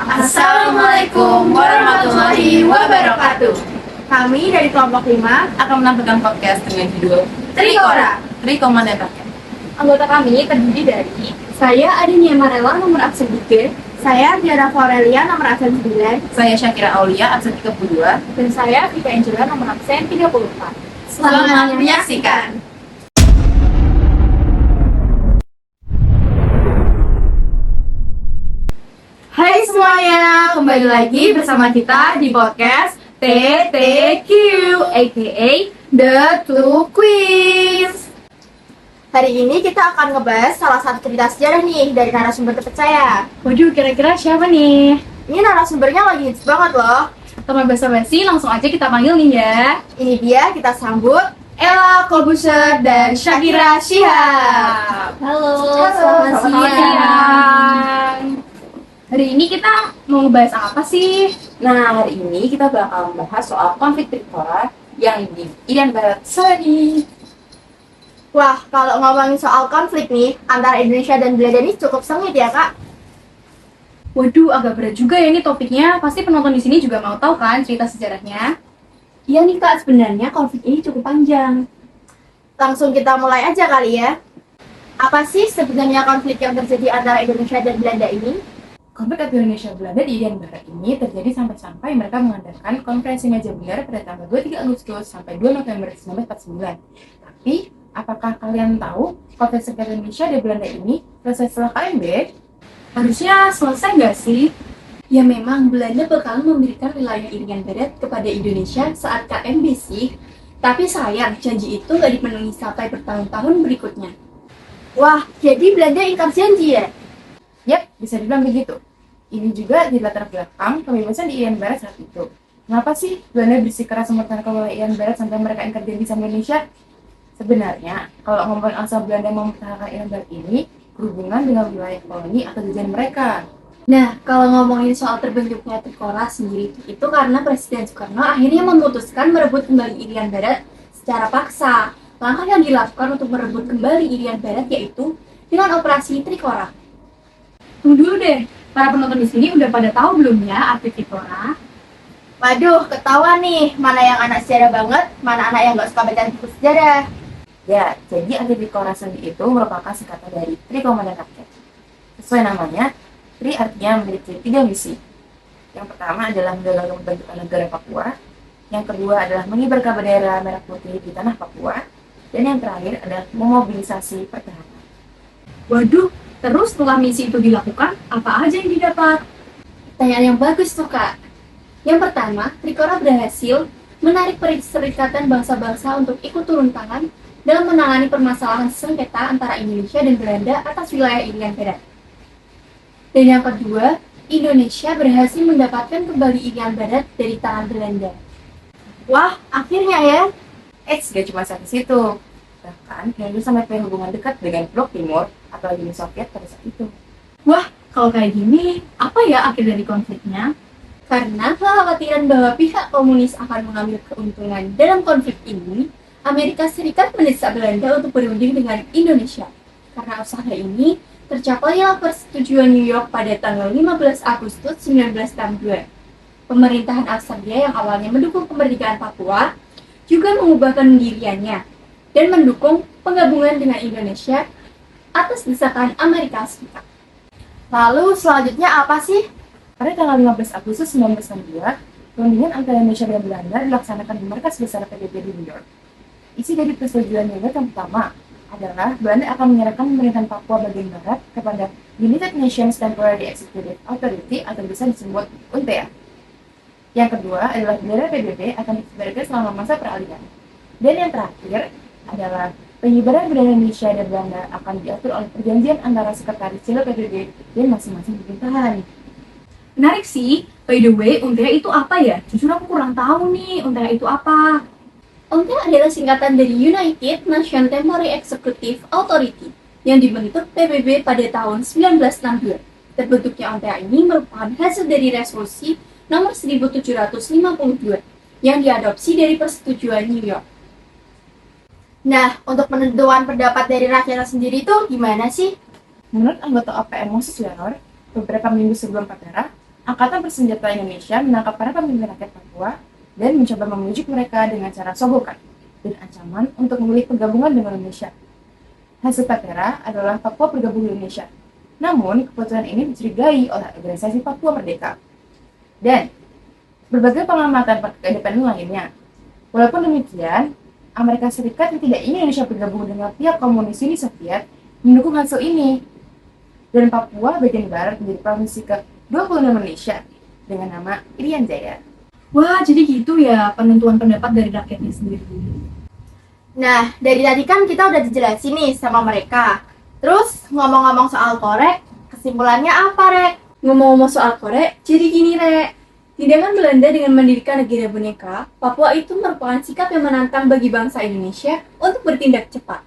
Assalamualaikum warahmatullahi wabarakatuh. Kami dari kelompok 5 Akan menampilkan podcast dengan judul Trikora. Tri Komandan Rakyat. Anggota kami terdiri dari saya Adinia Marela nomor absen 3 Saya Diana Florelia nomor absen 9. Saya Syakira Aulia, absen 32. dan saya Vika Angela nomor absen 34. Selamat menyaksikan. Hai semuanya, kembali lagi bersama kita di podcast TTQ aka The Two Queens. Hari ini kita akan ngebahas salah satu cerita sejarah nih dari narasumber terpercaya. Waduh, kira-kira siapa nih? Ini narasumbernya lagi hits banget loh. Teman basa-basi, langsung aja kita panggil nih ya. Ini dia, kita sambut Ella Kobuser dan Syakira Shihab. Halo, selamat siang. Hari ini kita mau ngebahas apa sih? Nah, hari ini kita bakal membahas soal konflik Trikora yang di Irian Barat Sani. Wah, kalau ngomongin soal konflik nih antara Indonesia dan Belanda ini cukup sengit ya kak. Waduh, agak berat juga ya ini topiknya. Pasti penonton di sini juga mau tahu kan cerita sejarahnya? Iya nih kak, sebenarnya konflik ini cukup panjang. Langsung kita mulai aja kali ya. Apa sih sebenarnya konflik yang terjadi antara Indonesia dan Belanda ini? Konflik antara Indonesia dan Belanda di Irian Barat ini terjadi sampai mereka mengadakan konferensi meja bundar pada tanggal 23 Agustus sampai 2 November 1949. Tapi, apakah kalian tahu konflik sekitar Indonesia dan Belanda ini selesai setelah KMB? Harusnya selesai nggak sih? Ya memang Belanda bakal memberikan wilayah Irian Barat kepada Indonesia saat KMB sih. Tapi sayang, janji itu nggak dipenuhi sampai bertahun-tahun berikutnya. Wah, jadi Belanda ingkar janji ya? Yap, bisa dibilang begitu. Ini juga di latar belakang kebebasan di Irian Barat saat itu. Kenapa sih Belanda bersikeras mempertahankan wilayah Irian Barat sampai mereka ingkar janji sama Indonesia? Sebenarnya, kalau ngomongin asal Belanda mempertahankan Irian Barat ini, berhubungan dengan wilayah koloni atau jajahan mereka. Nah, kalau ngomongin soal terbentuknya Trikora sendiri, itu karena Presiden Soekarno akhirnya memutuskan merebut kembali Irian Barat secara paksa. Langkah yang dilakukan untuk merebut kembali Irian Barat yaitu dengan operasi Trikora. Tunggu dulu deh, para penonton di sini udah pada tahu belum ya arti Trikora? Waduh, ketahuan nih mana yang anak sejarah banget, mana anak yang gak suka baca buku sejarah. Ya, jadi anti Trikora sendiri itu merupakan singkatan dari Tri Komandan Rakyat. Sesuai namanya, Tri artinya memiliki 3 misi. Yang pertama adalah mendorong pembentukan negara Papua. Yang kedua adalah mengibarkan bendera merah putih di tanah Papua. Dan yang terakhir adalah memobilisasi pertahanan. Waduh, terus setelah misi itu dilakukan, apa aja yang didapat? Pertanyaan yang bagus tuh kak. Yang pertama, Trikora berhasil menarik perserikatan bangsa-bangsa untuk ikut turun tangan dalam menangani permasalahan sengketa antara Indonesia dan Belanda atas wilayah Irian Barat. Dan yang kedua, Indonesia berhasil mendapatkan kembali Irian Barat dari tangan Belanda. Wah, akhirnya ya. Gak cuma sampai situ. Bahkan, Indonesia sampai punya hubungan dekat dengan Blok Timur atau Uni Soviet pada saat itu. Wah, kalau kayak gini, apa ya akhir dari konfliknya? Karena kekhawatiran bahwa pihak komunis akan mengambil keuntungan dalam konflik ini, Amerika Serikat mendesak Belanda untuk berunding dengan Indonesia. Karena usaha ini, tercapailah persetujuan New York pada tanggal 15 Agustus 1962. Pemerintahan Australia yang awalnya mendukung kemerdekaan Papua juga mengubah pendiriannya dan mendukung penggabungan dengan Indonesia atas desakan Amerika Serikat. Lalu selanjutnya apa sih? Pada tanggal 15 Agustus 1962, perundingan antara Indonesia dan Belanda dilaksanakan di markas besar PBB di New York. Isi dari persetujuan New York yang pertama adalah Belanda akan menyerahkan pemerintahan Papua bagian barat kepada United Nations Temporary Executive Authority atau bisa disebut UNTEA. Yang kedua adalah bendera PBB akan dikibarkan selama masa peralihan. Dan yang terakhir adalah pengibaran bendera Indonesia dan Belanda akan diatur oleh perjanjian antara Sekretaris Jenderal PBB dan masing-masing pemerintahan. Menarik sih. By the way, UNTEA itu apa ya? Jujur aku kurang tahu nih, UNTEA itu apa? UNTEA adalah singkatan dari United Nations Temporary Executive Authority yang dibentuk PBB pada tahun 1962. Terbentuknya UNTEA ini merupakan hasil dari resolusi nomor 1752 yang diadopsi dari persetujuan New York. Nah, untuk penentuan pendapat dari rakyat sendiri itu gimana sih? Menurut anggota OPM Moses Wenor, beberapa minggu sebelum Patera, Angkatan Bersenjata Indonesia menangkap para pemimpin rakyat Papua dan mencoba membujuk mereka dengan cara sogokan dan ancaman untuk memilih pergabungan dengan Indonesia. Hasil Patera adalah Papua bergabung dengan Indonesia. Namun, keputusan ini dicurigai oleh organisasi Papua Merdeka dan berbagai pengamatan kehidupan lainnya. Walaupun demikian, Amerika Serikat yang tidak ingin Indonesia bergabung dengan pihak komunis Uni Soviet mendukung hasil ini. Dan Papua bagian barat menjadi provinsi ke-26 Indonesia dengan nama Irian Jaya. Wah, jadi gitu ya penentuan pendapat dari rakyatnya sendiri. Nah, dari tadi kan kita udah dijelasin nih sama mereka. Terus ngomong-ngomong soal korek, kesimpulannya apa, Rek? Ngomong-ngomong soal korek, jadi gini, Rek. Tindakan Belanda dengan mendirikan negara boneka, Papua itu merupakan sikap yang menantang bagi bangsa Indonesia untuk bertindak cepat.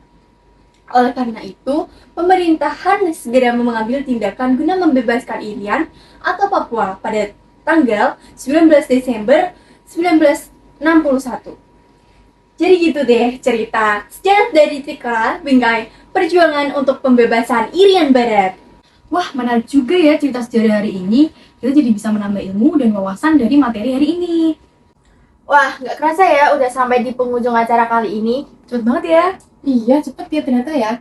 Oleh karena itu, pemerintahan segera mengambil tindakan guna membebaskan Irian atau Papua pada tanggal 19 Desember 1961. Jadi gitu deh cerita sejarah dari Trikala Bingkai perjuangan untuk pembebasan Irian Barat. Wah, menarik juga ya cerita sejarah hari ini. Kita jadi bisa menambah ilmu dan wawasan dari materi hari ini. Wah, nggak kerasa ya udah sampai di penghujung acara kali ini. Cepet banget ya. Iya, cepet ya ternyata ya.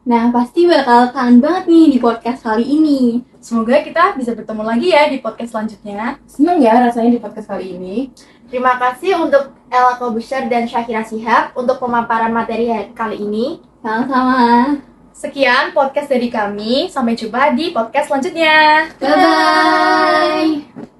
Nah, pasti bakal kangen banget nih di podcast kali ini. Semoga kita bisa bertemu lagi ya di podcast selanjutnya. Seneng ya rasanya di podcast kali ini. Terima kasih untuk Ella Kobusher dan Syakira Shihab untuk pemaparan materi kali ini. Sama-sama. Sekian podcast dari kami. Sampai jumpa di podcast selanjutnya. Bye-bye.